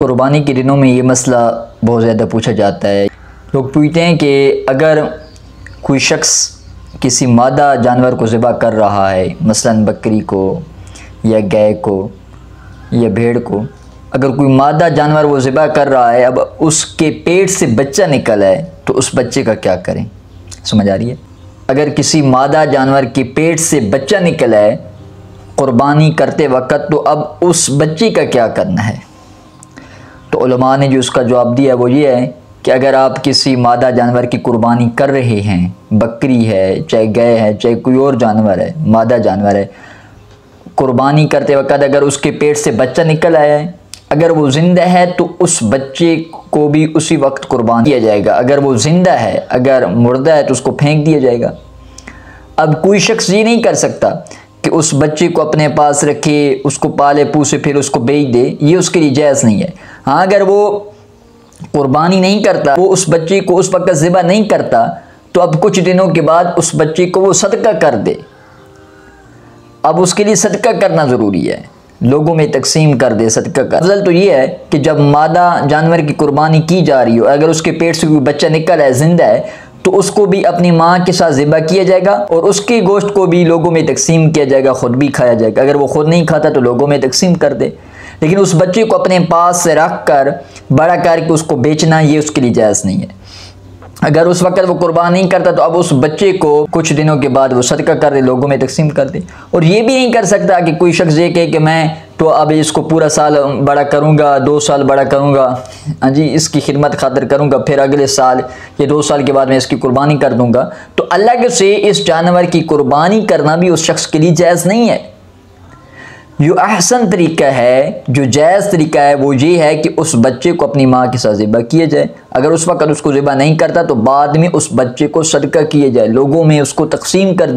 قربانی کے دنوں میں یہ مسئلہ بہت زیادہ پوچھا جاتا ہے۔ لوگ پوچھتے ہیں کہ اگر کوئی شخص کسی مادہ جانور کو ذبح کر رہا ہے، مثلا بکری کو یا گائے کو یا بھیڑ کو، اگر کوئی مادہ جانور وہ ذبح کر رہا ہے، اب اس کے پیٹ سے بچہ نکل ہے تو اس بچے کا کیا کریں؟ سمجھ آ رہی ہے؟ اگر کسی مادہ جانور کے پیٹ سے بچہ نکلا ہے قربانی کرتے وقت، تو اب اس بچے کا کیا کرنا ہے؟ تو علماء نے جو اس کا جواب دیا وہ یہ ہے کہ اگر آپ کسی مادہ جانور کی قربانی کر رہے ہیں، بکری ہے، چاہے گائے ہے، چاہے کوئی اور جانور ہے، مادہ جانور ہے، قربانی کرتے وقت اگر اس کے پیٹ سے بچہ نکل آیا ہے، اگر وہ زندہ ہے تو اس بچے کو بھی اسی وقت قربان کیا جائے گا۔ اگر وہ زندہ ہے، اگر مردہ ہے تو اس کو پھینک دیا جائے گا۔ اب کوئی شخص یہ نہیں کر سکتا کہ اس بچے کو اپنے پاس رکھے، اس کو پالے پوسے، پھر اس کو بیچ دے، یہ اس کے لیے جائز نہیں ہے۔ ہاں، اگر وہ قربانی نہیں کرتا، وہ اس بچے کو اس وقت ذبح نہیں کرتا، تو اب کچھ دنوں کے بعد اس بچے کو وہ صدقہ کر دے۔ اب اس کے لیے صدقہ کرنا ضروری ہے، لوگوں میں تقسیم کر دے صدقہ کا۔ افضل تو یہ ہے کہ جب مادہ جانور کی قربانی کی جا رہی ہو، اگر اس کے پیٹ سے کوئی بچہ نکل ہے، زندہ ہے، تو اس کو بھی اپنی ماں کے ساتھ ذبح کیا جائے گا اور اس کے گوشت کو بھی لوگوں میں تقسیم کیا جائے گا، خود بھی کھایا جائے گا۔ اگر وہ خود نہیں کھاتا تو لوگوں میں تقسیم کر دے، لیکن اس بچے کو اپنے پاس سے رکھ کر بڑا کر کے اس کو بیچنا، یہ اس کے لیے جائز نہیں ہے۔ اگر اس وقت وہ قربان نہیں کرتا تو اب اس بچے کو کچھ دنوں کے بعد وہ صدقہ کر دے، لوگوں میں تقسیم کر دے۔ اور یہ بھی نہیں کر سکتا کہ کوئی شخص یہ کہے کہ میں تو اب اس کو پورا سال بڑا کروں گا، 2 سال بڑا کروں گا، ہاں جی، اس کی خدمت خاطر کروں گا، پھر اگلے سال یا 2 سال کے بعد میں اس کی قربانی کر دوں گا۔ تو اللہ کے سے اس جانور کی قربانی کرنا بھی اس شخص کے لیے جائز نہیں ہے۔ جو احسن طریقہ ہے، جو جائز طریقہ ہے، وہ یہ ہے کہ اس بچے کو اپنی ماں کے ساتھ ذبح کیا جائے۔ اگر اس وقت اس کو ذبح نہیں کرتا تو بعد میں اس بچے کو صدقہ کیا جائے، لوگوں میں اس کو تقسیم کر دیا